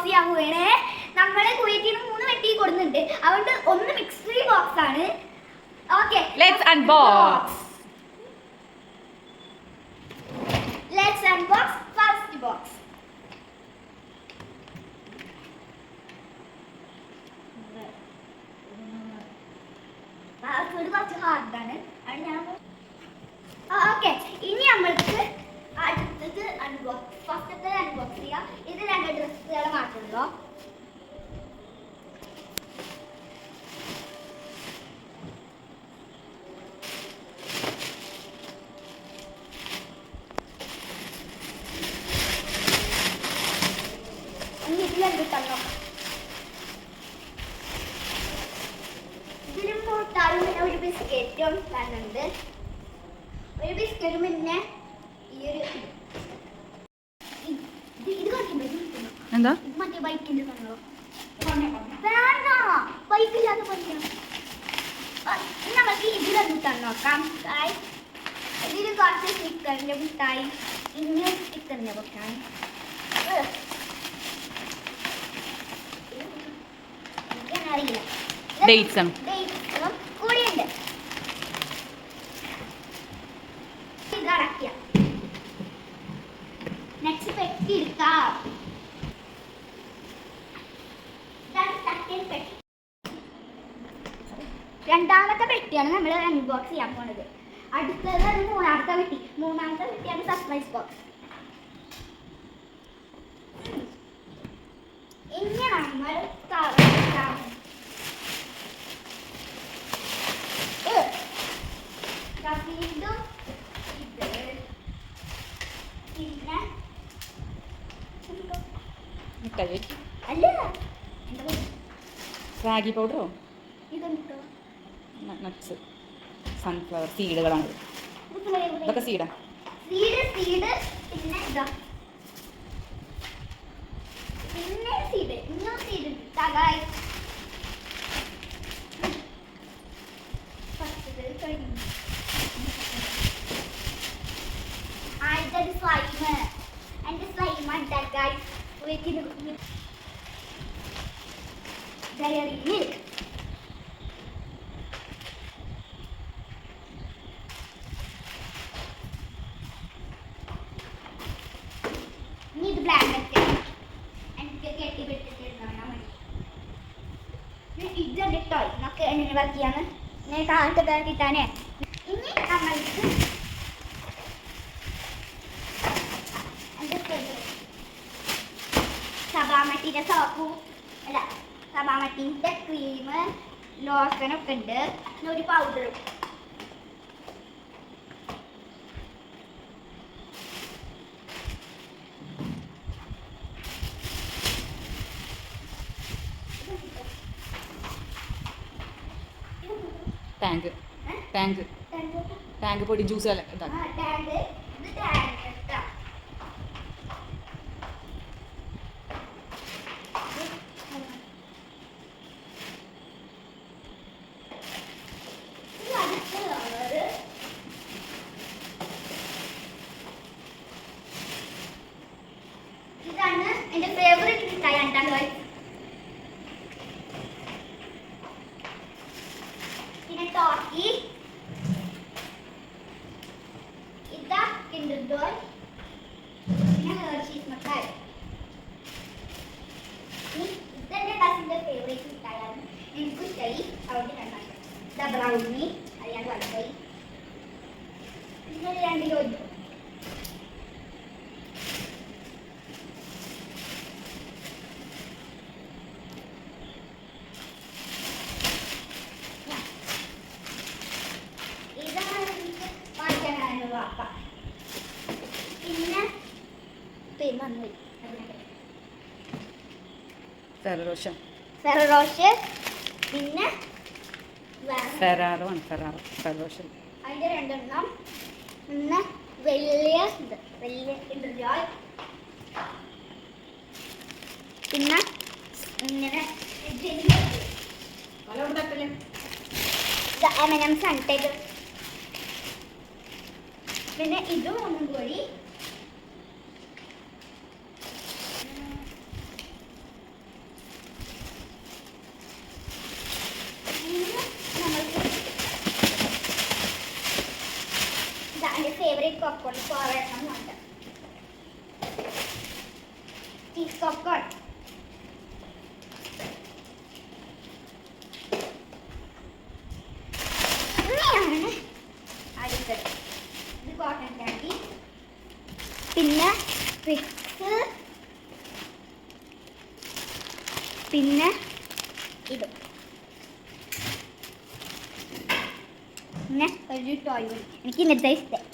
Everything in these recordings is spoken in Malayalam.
അൺബോക്സ് ചെയ്യാൻ പോവുകയാണ്. നമ്മൾ കുവൈറ്റിൽ നിന്ന് 3 വെട്ടി കൊടുക്കുന്നുണ്ട്, അതുകൊണ്ട് ഒന്ന് മിക്സറി ബോക്സ് ആണ്. Okay, let's unbox. Let's unbox first box. കുറച്ച് ഹാർഡാണ്. അത് ഞാൻ ഓക്കെ, ഇനി നമ്മൾക്ക് അടുത്തത് അൺബോക്സ്, ഫസ്റ്റത്തെ അൺബോക്സ് ചെയ്യാം. ഇത് 2 ഡ്രസ്സുകൾ മാത്രമല്ലോ. ഇതിലെന്തിട്ടല്ലോ ഇതിലും മുട്ടായും പിന്നെ ഒരു ബിസ്ക്കറ്റും തന്നുണ്ട്. ഒരു ബിസ്ക്കറ്റും പിന്നെ ഈ ഒരു ഇത് കളിക്കുമ്പോ എന്താ മറ്റേ ബൈക്കിന്റെ തന്നോ വേണ്ട, ബൈക്കില്ലാതെ പറയാം. നമുക്ക് ഇതിലൊന്ന് തന്നോക്കാം. ഇതിൽ കുറച്ച് സ്റ്റിക്കറിന്റെ മിഠായി, ഇങ്ങനെ സ്റ്റിക്കറിന്റെ പൊക്കാൻ അറിയില്ല. ഡേറ്റ്സും കൂടിയുണ്ട്. നെക്സ്റ്റ് പെട്ടി എടുക്കാം. രണ്ടാമത്തെ പെട്ടിയാണ് നമ്മൾ അൺബോക്സ് ചെയ്യാൻ പോണത്. അടുത്തത് മൂന്നാമത്തെ പെട്ടി. മൂന്നാമത്തെ പെട്ടിയാണ് സർപ്രൈസ് ബോക്സ്. ഇനി നമ്മൾ വീണ്ടും ഇത് പിന്നെ മിഠായി അല്ല റാഗി പൗഡറോ ഇതെന്തോ നട്ട്സ് സൺഫ്ലവർ സീഡുകളാണ്. ഇതൊക്കെ സീഡാ. സീഡ് പിന്നെ ഇതാ പിന്നെ സീഡ് ഇന്നും സീഡ് തകായി കഴിഞ്ഞു. ആദ്യത്തെ സ്ലൈമ്, എൻ്റെ സ്ലൈമാണ് തകായി ഡയറി മിൽക്ക്. ഇനി ഇത് ബ്ലാങ്കറ്റ് എനിക്ക് കെട്ടിപ്പിടിച്ചിട്ടുണ്ടാവണം മതി. ഇതെന്റെ ടോയ് നമുക്ക് എങ്ങനെ വർക്ക് ചെയ്യാന്ന് ഞാൻ കാലത്തൊക്കെ കിട്ടാനേ. ഇനി നമ്മൾക്ക് സബാമട്ടിന്റെ സോപ്പും അല്ല സബാമട്ടിന്റെ ക്രീം ലോഷനൊക്കെ ഉണ്ട്. പിന്നെ ഒരു പൗഡറും. ടാങ്ക് ടാങ്ക് ടാങ്ക് പൊടി ജ്യൂസ് ഇതാക്കി. ഇതാണ് എൻ്റെ ഫേവറേറ്റ് മിഠായി. രണ്ടാം പിന്നെ ടോക്കി, ഇതാ കിൻഡർ ജോയ്, പിന്നെ ഹെർഷീസ് മിഠായി. ഇതെൻ്റെ കസിൻ്റെ ഫേവറേറ്റ് മിഠായിയാണ്. എനിക്ക് ഇഷ്ടമായി, അവിടെ രണ്ടാം ഇതാ ബ്രൗണി, അറിയാൻ വളർത്തായി. പിന്നെ 2 ലോജ്. പിന്നെ ഫെററോഷ് പിന്നെ ഫെററോഷ് അതിൻ്റെ 2 എണ്ണം. പിന്നെ വലിയ കിൻഡർ ജോയ്. പിന്നെ ഇങ്ങനെ M&M സൺടേക്ക്. പിന്നെ ഇതും ഒന്നും കൂടി പോപ്കോൺ. ഇനിയാണ് അടുത്തത്. ഇത് കോട്ടൺ ക്യാൻഡി, പിന്നെ ട്രിക്സ്, പിന്നെ ഇത്, പിന്നെ ഒരു ടോയ്. എനിക്ക് ഇന്നത്തെ ഇഷ്ടം.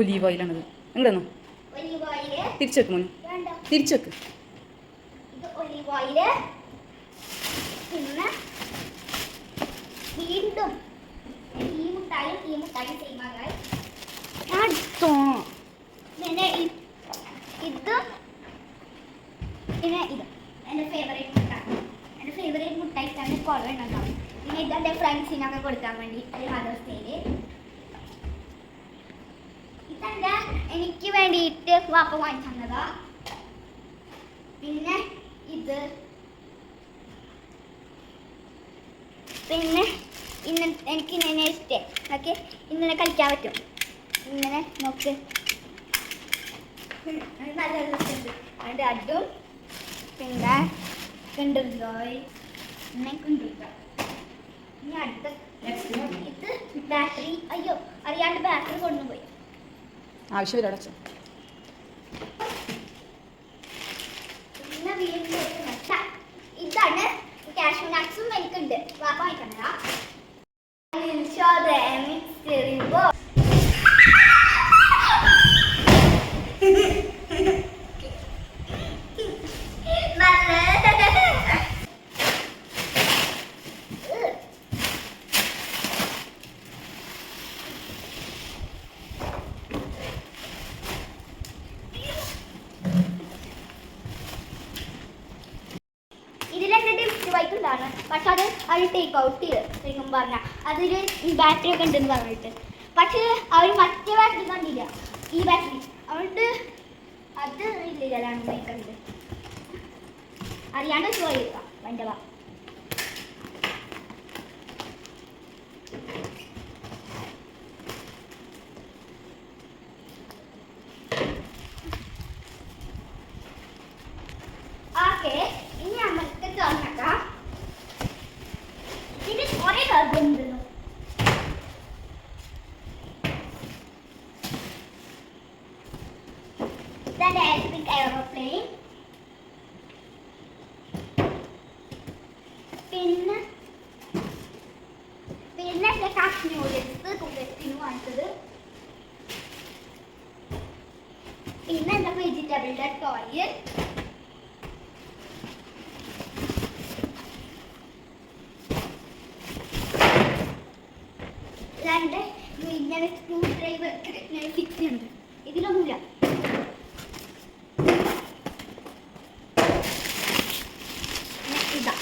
ഒലീവ് ഓയിലാണത്. നിങ്ങളൊന്നു ഒലീവ് ഓയില് തിരിച്ചു വെക്ക് മോനെ, വേണ്ട. തിരിച്ചു വെക്ക്. ഇത് ഒലീവ് ഓയില്, പിന്നെ വീണ്ടും ഈ മുട്ടായും സെയിം ആകാൻ. പിന്നെ ഇത്, പിന്നെ ഇത് എൻ്റെ ഫേവറേറ്റ് മുട്ടായി. എൻ്റെ ഫേവറേറ്റ് മുട്ടായിട്ടാണ് കുറേ ഉണ്ടാവും. പിന്നെ ഇതെൻ്റെ ഫ്രണ്ട്സിനൊക്കെ കൊടുക്കാൻ വേണ്ടി മദേഴ്സ് ഡേയില്. ഇതെൻ്റെ എനിക്ക് വേണ്ടിയിട്ട് വാപ്പ വാങ്ങിച്ചു തന്നതാ. പിന്നെ ഇത്, പിന്നെ എനിക്ക് ഇങ്ങനെ ഇഷ്ടം. ഓക്കെ, ഇങ്ങനെ കളിക്കാൻ പറ്റും. ഇങ്ങനെ നോക്ക്, നല്ല രസമുണ്ട്. അതിൻ്റെ അതും പിന്നെ കണ്ടുപോയി ഇനി അടുത്ത ഇത് ബാറ്ററി. അയ്യോ, അറിയാണ്ട് ബാറ്ററി കൊണ്ടുപോയി. ആവശ്യമില്ല അടച്ചോ. പിന്നെ വീണ്ടും ഇതാണ് കാഷ്യൂ നട്ട്സും എനിക്കുണ്ട്. വാപ്പ വാങ്ങിക്കണതാ. ഇതിലെന്റെ ഡിസ്ക് ബൈക്കുണ്ടാണ്, പക്ഷെ അത് ടേക്ക് ഔട്ട് ചെയ്ത് പറഞ്ഞ അതിൽ ബാറ്ററി ഒക്കെ ഉണ്ടെന്ന് പറഞ്ഞിട്ട്. പക്ഷെ അവർ മറ്റേ ബാറ്ററി കണ്ടില്ല, ഈ ബാറ്ററി. അതുകൊണ്ട് അത് ഇല്ലാണ് ബൈക്കുണ്ട്. അറിയാണ്ട് ചോദിക്കാം എൻ്റെ വാ. ഓക്കെ, ഇനി നമുക്ക് തുറന്നേക്കാം. ഇതിന് കുറേ കാര്യമുണ്ടല്ലോ. ഇതാണ് ഇലക്ട്രിക് എയറോപ്ലെയിൻ. പിന്നെ കപ്പ് നൂഡിൽസ് കുട്ടിന് വാങ്ങിച്ചത്. പിന്നെ എന്താ വെജിറ്റബിളിൻ്റെ ടോയ്. രണ്ട് ഇങ്ങനെ സ്ക്രൂ ഡ്രൈവർ ഫിക്സ് ചെയ്യുന്നുണ്ട്. ഇതിലൊന്നുമില്ല. ഇതാ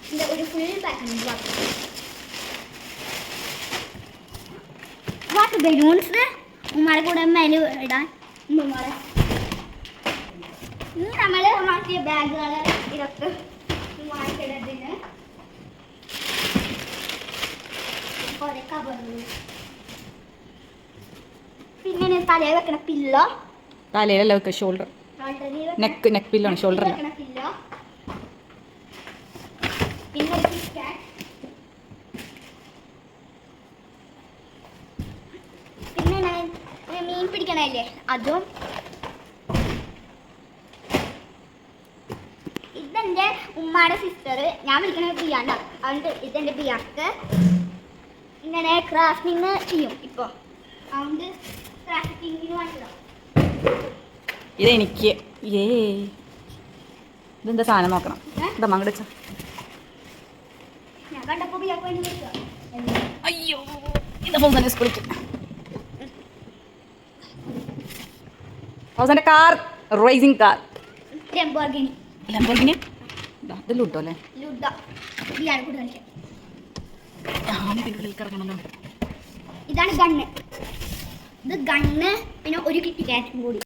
ഇതിൻ്റെ ഒരു ഫുൾ പാക്കുണ്ട്. വാട്ടർ ബലൂൺസ് ഉമ്മാരെ കൂടെ മേലെ ഇടാൻ. ഉമ്മാരെ ഇനി നമ്മൾ മാറ്റിയ ബാഗുകൾ ഇതൊക്കെ വാങ്ങിക്കിടത്തിന് കുറെ കവറുകൾ. പിന്നെ തലയിൽ വെക്കണ പില്ലോ. തലയിലല്ല വെക്കുക, ഷോൾഡർ. നെക്ക് പില്ലാണ്, ഷോൾഡർ അല്ല. പില്ലോ. പിന്നെ പിന്നെ മീൻ പിടിക്കണല്ലേ അതും. ഇതെന്റെ ഉമ്മാടെ സിസ്റ്റർ, ഞാൻ വിളിക്കണ ബിയാണ്ട. അതുകൊണ്ട് ഇതെന്റെ ബിയാക്ക് ഇങ്ങനെ ക്രാഫ്റ്റിങ് ചെയ്യും ഇപ്പോൾ. അതുകൊണ്ട് ക്രാഫ്റ്റിങ്ങിന് വാങ്ങിയതാണ്. ഇതെനിക്ക് ഇതെന്താ സാധനം നോക്കണം. എന്താ മങ്ങട് വെച്ചാ. ഞാൻ കണ്ടപ്പോൾ ബിയാക്ക് വേണ്ടി വിളിക്കുക. അയ്യോ, ഇതപ്പോൾ തന്നെ സ്കൂളിക്ക് ഹൗസൻ്റെ car, racing car. Lamborghini. Lamborghini ഇത് ലുഡോ അല്ലേ? ലുഡോ ബിയാണ് കൂടെ കളിക്കാൻ. ഉള്ളിൽ കിടക്കണല്ലോ. ഇതാണ് ഗണ്ണ്. ഇത് ഗണ്ണ്, പിന്നെ ഒരു കിറ്റ് ക്യാറ്റും കൂടി.